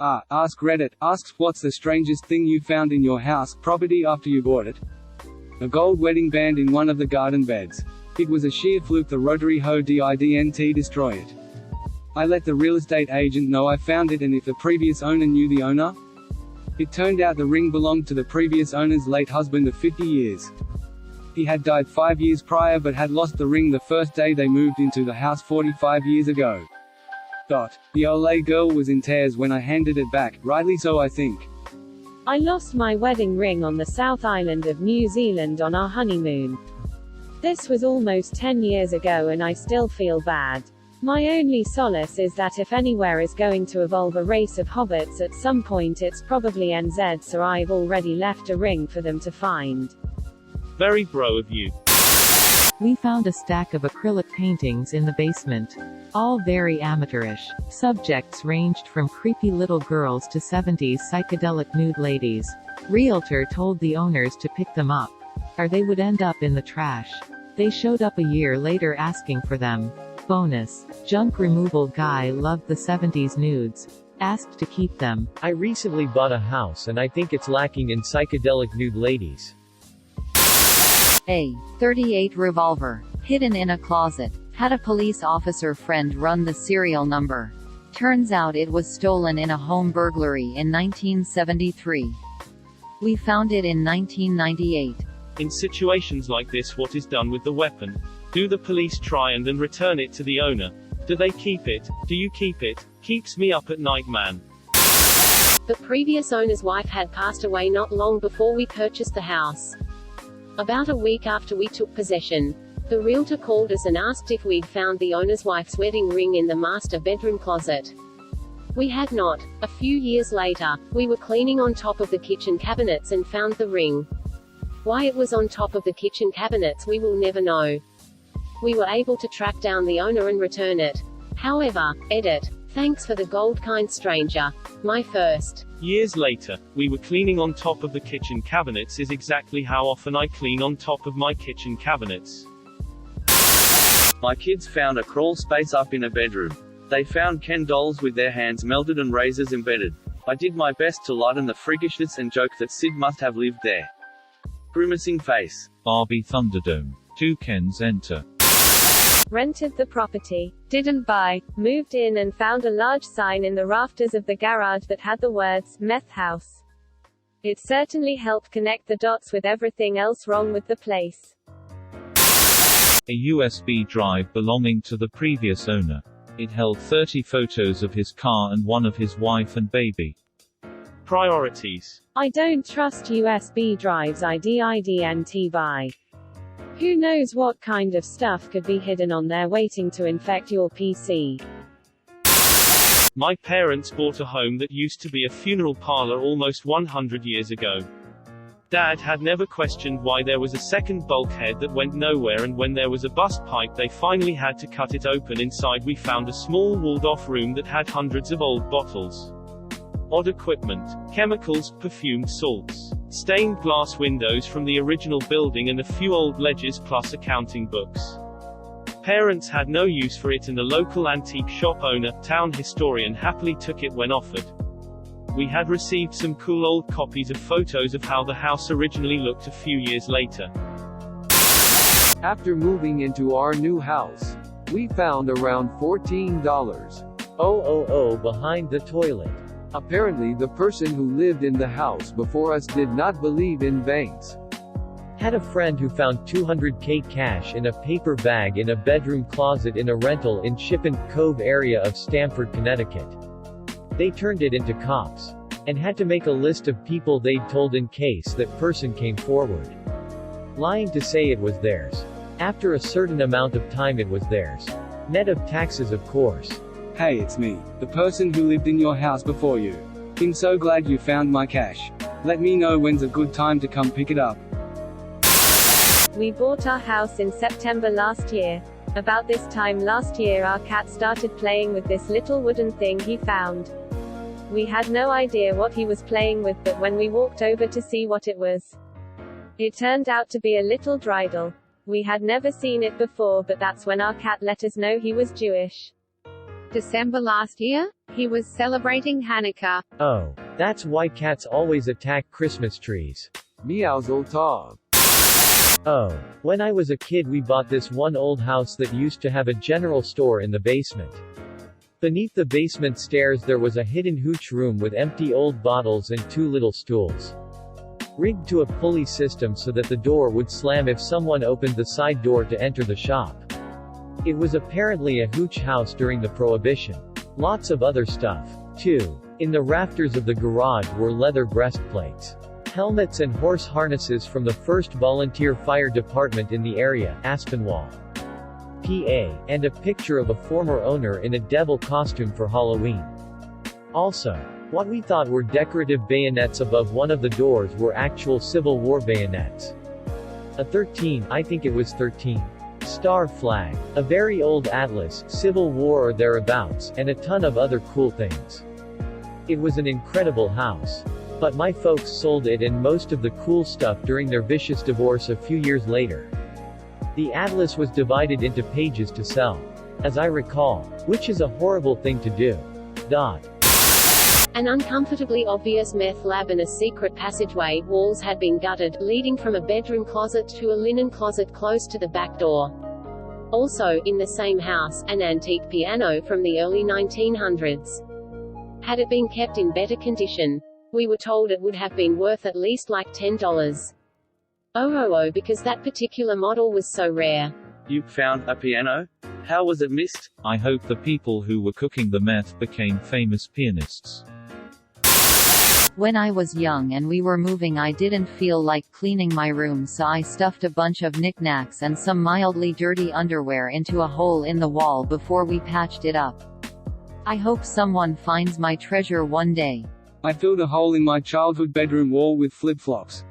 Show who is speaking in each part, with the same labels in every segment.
Speaker 1: Askreddit Asks, what's the strangest thing you found in your house property after you bought it? A gold wedding band in one of the garden beds. It was a sheer fluke. The rotary hoe didn't destroy it. I let the real estate agent know I found it and if the previous owner knew the owner. It turned out the ring belonged to the previous owner's late husband of 50 years. He had died 5 years prior but had lost the ring the first day they moved into the house 45 years ago. The Olay girl was in tears when I handed it back, rightly so I think.
Speaker 2: I lost my wedding ring on the South Island of New Zealand on our honeymoon. This was almost 10 years ago and I still feel bad. My only solace is that if anywhere is going to evolve a race of hobbits at some point it's probably NZ, so I've already left a ring for them to find.
Speaker 3: Very bro of you.
Speaker 4: We found a stack of acrylic paintings in the basement. All very amateurish. Subjects ranged from creepy little girls to 70s psychedelic nude ladies. Realtor told the owners to pick them up, or they would end up in the trash. They showed up a year later asking for them. Bonus. Junk removal guy loved the 70s nudes. Asked to keep them.
Speaker 5: I recently bought a house and I think it's lacking in psychedelic nude ladies.
Speaker 6: A 38 revolver, hidden in a closet. Had a police officer friend run the serial number. Turns out it was stolen in a home burglary in 1973. We found it in 1998.
Speaker 3: In situations like this, what is done with the weapon? Do the police try and then return it to the owner? Do they keep it? Do you keep it? Keeps me up at night, man.
Speaker 7: The previous owner's wife had passed away not long before we purchased the house. About a week after we took possession, the realtor called us and asked if we'd found the owner's wife's wedding ring in the master bedroom closet. We had not. A few years later, we were cleaning on top of the kitchen cabinets and found the ring. Why it was on top of the kitchen cabinets we will never know. We were able to track down the owner and return it. However, edit. Thanks for the gold, kind stranger. My first.
Speaker 3: Years later, we were cleaning on top of the kitchen cabinets is exactly how often I clean on top of my kitchen cabinets.
Speaker 8: My kids found a crawl space up in a bedroom. They found Ken dolls with their hands melted and razors embedded. I did my best to lighten the freakishness and joke that Sid must have lived there. Grimacing face.
Speaker 9: Barbie Thunderdome. 2 Kens enter.
Speaker 2: Rented the property, didn't buy, moved in and found a large sign in the rafters of the garage that had the words, meth house. It certainly helped connect the dots with everything else wrong with the place.
Speaker 9: A USB drive belonging to the previous owner. It held 30 photos of his car and one of his wife and baby.
Speaker 3: Priorities.
Speaker 2: I don't trust USB drives. I didn't buy. Who knows what kind of stuff could be hidden on there waiting to infect your PC.
Speaker 3: My parents bought a home that used to be a funeral parlor almost 100 years ago. Dad had never questioned why there was a second bulkhead that went nowhere, and when there was a bust pipe they finally had to cut it open. Inside we found a small walled-off room that had hundreds of old bottles. Odd equipment, chemicals, perfumed salts, stained glass windows from the original building and a few old ledgers plus accounting books. Parents had no use for it and the local antique shop owner, town historian, happily took it when offered. We had received some cool old copies of photos of how the house originally looked a few years later.
Speaker 10: After moving into our new house, we found around $14,000
Speaker 5: behind the toilet.
Speaker 10: Apparently the person who lived in the house before us did not believe in banks.
Speaker 5: Had a friend who found $200K cash in a paper bag in a bedroom closet in a rental in Shippen Cove area of Stamford, Connecticut. They turned it into cops, and had to make a list of people they'd told in case that person came forward, lying to say it was theirs. After a certain amount of time it was theirs. Net of taxes, of course.
Speaker 1: Hey, it's me, the person who lived in your house before you. I'm so glad you found my cash. Let me know when's a good time to come pick it up.
Speaker 2: We bought our house in September last year. About this time last year our cat started playing with this little wooden thing he found. We had no idea what he was playing with, but when we walked over to see what it was, it turned out to be a little dreidel. We had never seen it before, but that's when our cat let us know he was Jewish.
Speaker 6: December last year?
Speaker 2: He was celebrating Hanukkah.
Speaker 5: Oh. That's why cats always attack Christmas trees.
Speaker 10: Meowsel Tov.
Speaker 5: Oh. When I was a kid we bought this one old house that used to have a general store in the basement. Beneath the basement stairs there was a hidden hooch room with empty old bottles and 2 little stools. Rigged to a pulley system so that the door would slam if someone opened the side door to enter the shop. It was apparently a hooch house during the Prohibition. Lots of other stuff, too. In the rafters of the garage were leather breastplates, helmets and horse harnesses from the 1st Volunteer Fire Department in the area, Aspinwall, PA, and a picture of a former owner in a devil costume for Halloween. Also, what we thought were decorative bayonets above one of the doors were actual Civil War bayonets. A 13, I think it was 13. Star flag, a very old atlas, Civil War or thereabouts, and a ton of other cool things. It was an incredible house. But my folks sold it and most of the cool stuff during their vicious divorce a few years later. The atlas was divided into pages to sell, as I recall, which is a horrible thing to do.
Speaker 7: An uncomfortably obvious meth lab and a secret passageway, walls had been gutted, leading from a bedroom closet to a linen closet close to the back door. Also, in the same house, an antique piano from the early 1900s. Had it been kept in better condition, we were told it would have been worth at least like $10. Because that particular model was so rare.
Speaker 8: You found a piano? How was it missed?
Speaker 9: I hope the people who were cooking the meth became famous pianists.
Speaker 6: When I was young and we were moving I didn't feel like cleaning my room so I stuffed a bunch of knickknacks and some mildly dirty underwear into a hole in the wall before we patched it up. I hope someone finds my treasure one day.
Speaker 1: I filled a hole in my childhood bedroom wall with flip-flops.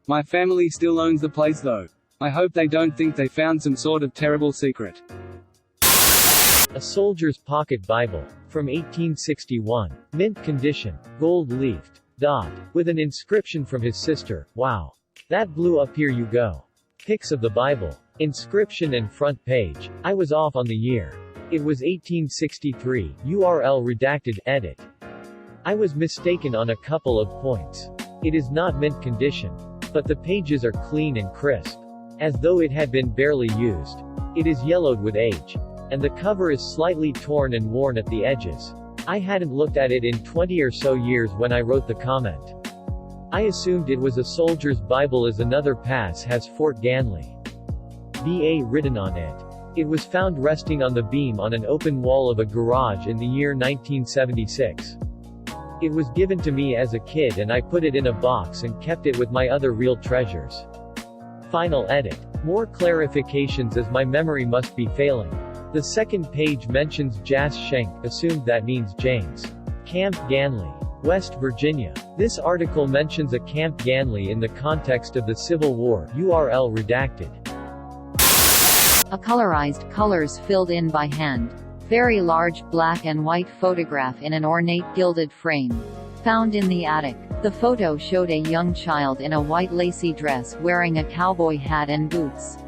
Speaker 1: My family still owns the place though. I hope they don't think they found some sort of terrible secret.
Speaker 5: A soldier's pocket Bible. From 1861. Mint condition. Gold-leafed. With an inscription from his sister. Wow. That blew up. Here you go. Pics of the Bible. Inscription and front page. I was off on the year. It was 1863. URL redacted. Edit. I was mistaken on a couple of points. It is not mint condition. But the pages are clean and crisp. As though it had been barely used. It is yellowed with age. And the cover is slightly torn and worn at the edges. I hadn't looked at it in 20 or so years when I wrote the comment. I assumed it was a soldier's Bible as another pass has Fort Ganley VA written on it. It was found resting on the beam on an open wall of a garage in the year 1976. It was given to me as a kid and I put it in a box and kept it with my other real treasures. Final edit. More clarifications as my memory must be failing. The second page mentions Jas Schenck, assumed that means James. Camp Ganley, West Virginia. This article mentions a Camp Ganley in the context of the Civil War. URL redacted.
Speaker 6: A colorized, colors filled in by hand. Very large, black and white photograph in an ornate gilded frame. Found in the attic. The photo showed a young child in a white lacy dress wearing a cowboy hat and boots.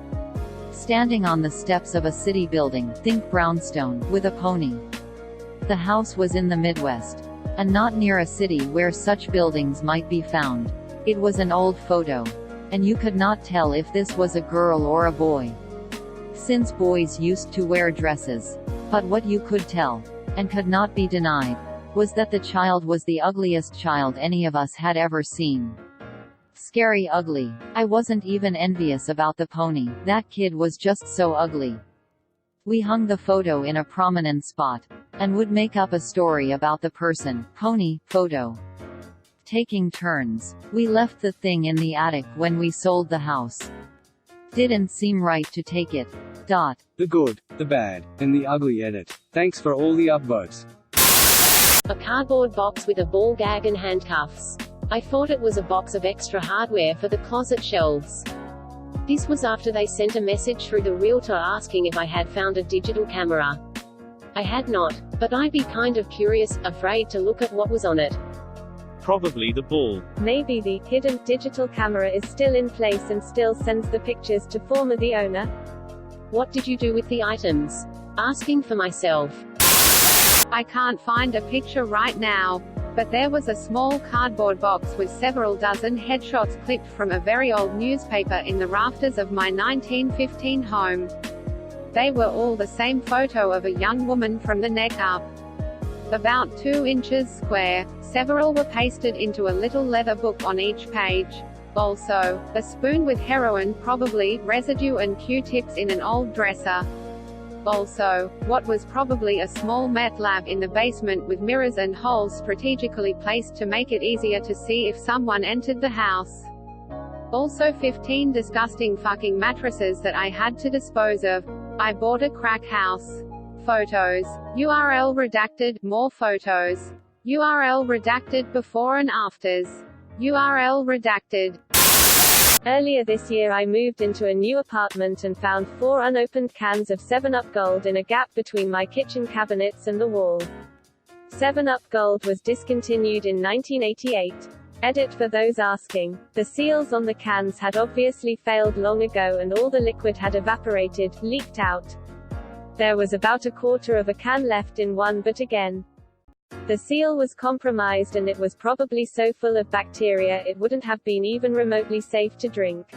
Speaker 6: Standing on the steps of a city building, think brownstone, with a pony. The house was in the Midwest. And not near a city where such buildings might be found. It was an old photo. And you could not tell if this was a girl or a boy. Since boys used to wear dresses. But what you could tell, and could not be denied, was that the child was the ugliest child any of us had ever seen. Scary ugly. I wasn't even envious about the pony, that kid was just so ugly. We hung the photo in a prominent spot, and would make up a story about the person, pony, photo. Taking turns. We left the thing in the attic when we sold the house. Didn't seem right to take it.
Speaker 1: The good, the bad, and the ugly edit. Thanks for all the upvotes.
Speaker 7: A cardboard box with a ball gag and handcuffs. I thought it was a box of extra hardware for the closet shelves. This was after they sent a message through the realtor asking if I had found a digital camera. I had not, but I'd be kind of curious, afraid to look at what was on it.
Speaker 3: Probably the ball.
Speaker 2: Maybe the hidden digital camera is still in place and still sends the pictures to former the owner.
Speaker 7: What did you do with the items? Asking for myself.
Speaker 11: I can't find a picture right now, but there was a small cardboard box with several dozen headshots clipped from a very old newspaper in the rafters of my 1915 home. They were all the same photo of a young woman from the neck up. About 2 inches square, several were pasted into a little leather book on each page. Also, a spoon with heroin, probably residue, and Q-tips in an old dresser. Also, what was probably a small meth lab in the basement with mirrors and holes strategically placed to make it easier to see if someone entered the house. Also 15 disgusting fucking mattresses that I had to dispose of. I bought a crack house. Photos. URL redacted. More photos. URL redacted. Before and afters. URL redacted.
Speaker 2: Earlier this year I moved into a new apartment and found 4 unopened cans of 7-Up Gold in a gap between my kitchen cabinets and the wall. 7-Up Gold was discontinued in 1988. Edit for those asking. The seals on the cans had obviously failed long ago and all the liquid had evaporated, leaked out. There was about a quarter of a can left in one, but again, the seal was compromised and it was probably so full of bacteria it wouldn't have been even remotely safe to drink.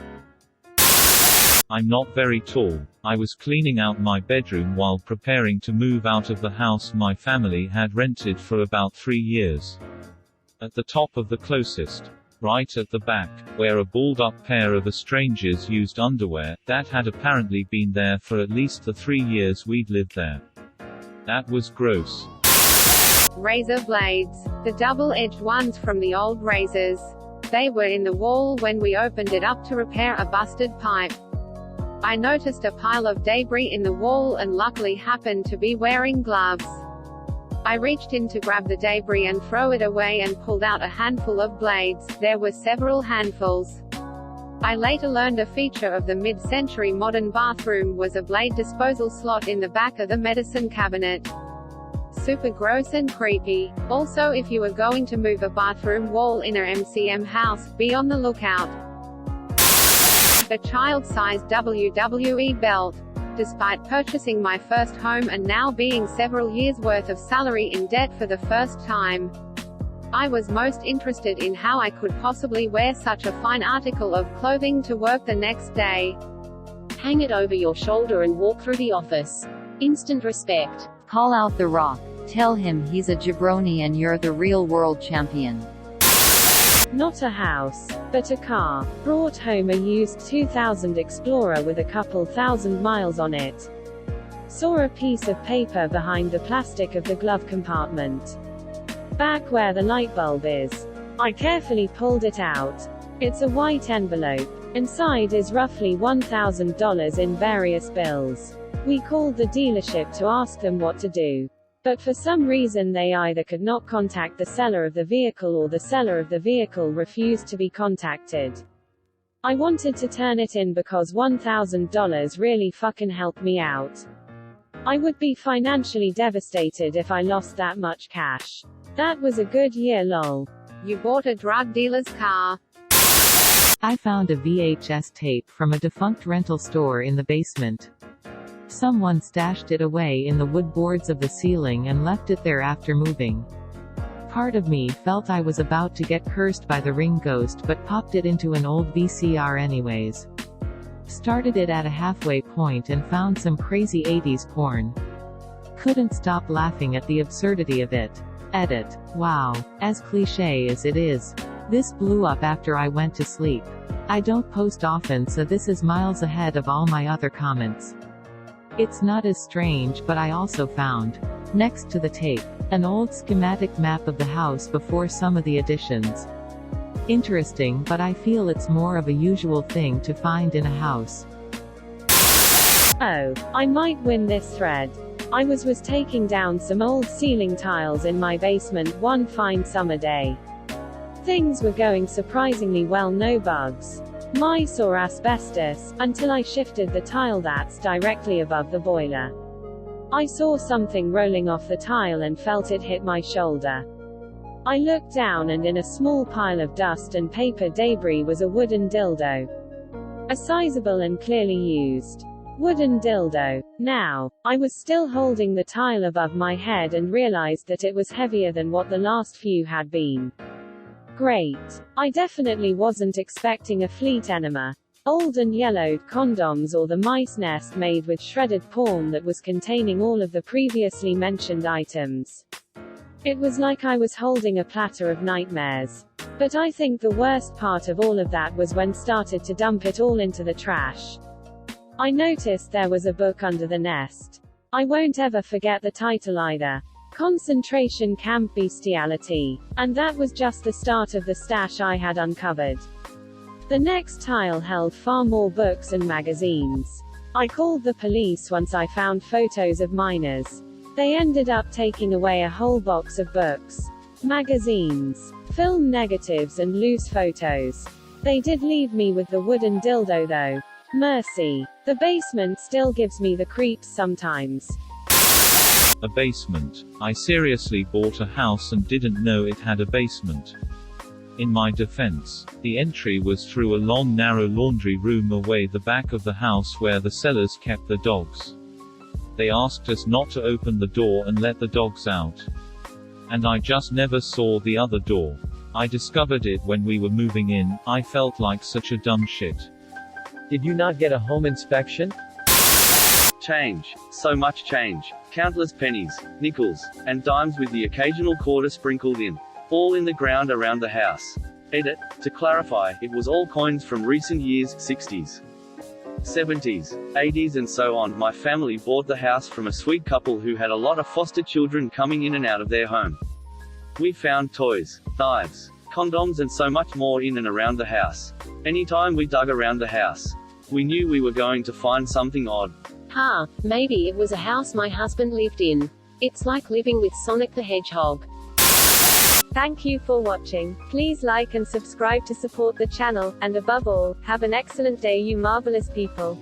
Speaker 9: I'm not very tall. I was cleaning out my bedroom while preparing to move out of the house my family had rented for about 3 years. At the top of the closest, right at the back, where a balled-up pair of strangers used underwear, that had apparently been there for at least the 3 years we'd lived there. That was gross.
Speaker 11: Razor blades. The double-edged ones from the old razors. They were in the wall when we opened it up to repair a busted pipe. I noticed a pile of debris in the wall and luckily happened to be wearing gloves. I reached in to grab the debris and throw it away and pulled out a handful of blades. There were several handfuls. I later learned a feature of the mid-century modern bathroom was a blade disposal slot in the back of the medicine cabinet. Super gross and creepy. Also, if you are going to move a bathroom wall in a MCM house, be on the lookout. A child-sized WWE belt. Despite purchasing my first home and now being several years' worth of salary in debt for the first time, I was most interested in how I could possibly wear such a fine article of clothing to work the next day.
Speaker 7: Hang it over your shoulder and walk through the office. Instant respect.
Speaker 6: Call out The Rock. Tell him he's a jabroni and you're the real world champion.
Speaker 2: Not a house, but a car. Brought home a used 2000 Explorer with a couple thousand miles on it. Saw a piece of paper behind the plastic of the glove compartment. Back where the light bulb is. I carefully pulled it out. It's a white envelope. Inside is roughly $1,000 in various bills. We called the dealership to ask them what to do. But for some reason they either could not contact the seller of the vehicle or the seller of the vehicle refused to be contacted. I wanted to turn it in because $1,000 really fucking helped me out. I would be financially devastated if I lost that much cash. That was a good year lol.
Speaker 11: You bought a drug dealer's car.
Speaker 4: I found a VHS tape from a defunct rental store in the basement. Someone stashed it away in the wood boards of the ceiling and left it there after moving. Part of me felt I was about to get cursed by the ring ghost but popped it into an old VCR anyways. Started it at a halfway point and found some crazy 80s porn. Couldn't stop laughing at the absurdity of it. Edit. Wow. As cliché as it is. This blew up after I went to sleep. I don't post often, so this is miles ahead of all my other comments. It's not as strange, but I also found, next to the tape, an old schematic map of the house before some of the additions. Interesting, but I feel it's more of a usual thing to find in a house.
Speaker 2: Oh, I might win this thread. I was taking down some old ceiling tiles in my basement one fine summer day. Things were going surprisingly well, no bugs, mice or asbestos, until I shifted the tile that's directly above the boiler. I saw something rolling off the tile and felt it hit my shoulder. I looked down and in a small pile of dust and paper debris was a wooden dildo. A sizable and clearly used. Wooden dildo. Now, I was still holding the tile above my head and realized that it was heavier than what the last few had been. Great. I definitely wasn't expecting a fleet enema. Old and yellowed condoms or the mice nest made with shredded porn that was containing all of the previously mentioned items. It was like I was holding a platter of nightmares. But I think the worst part of all of that was when started to dump it all into the trash. I noticed there was a book under the nest. I won't ever forget the title either. Concentration Camp Bestiality. And that was just the start of the stash I had uncovered. The next tile held far more books and magazines. I called the police once I found photos of minors. They ended up taking away a whole box of books, magazines, film negatives and loose photos. They did leave me with the wooden dildo though. Mercy. The basement still gives me the creeps sometimes.
Speaker 9: A basement. I seriously bought a house and didn't know it had a basement. In my defense, the entry was through a long narrow laundry room away the back of the house where the sellers kept the dogs. They asked us not to open the door and let the dogs out. And I just never saw the other door. I discovered it when we were moving in. I felt like such a dumb shit.
Speaker 5: Did you not get a home inspection?
Speaker 8: Change. So much change. Countless pennies, nickels, and dimes with the occasional quarter sprinkled in. All in the ground around the house. Edit. To clarify, it was all coins from recent years, 60s, 70s, 80s and so on. My family bought the house from a sweet couple who had a lot of foster children coming in and out of their home. We found toys, knives, condoms and so much more in and around the house. Anytime we dug around the house, we knew we were going to find something odd.
Speaker 7: Maybe it was a house my husband lived in. It's like living with Sonic the Hedgehog.
Speaker 2: Thank you for watching. Please like and subscribe to support the channel, and above all, have an excellent day you marvelous people.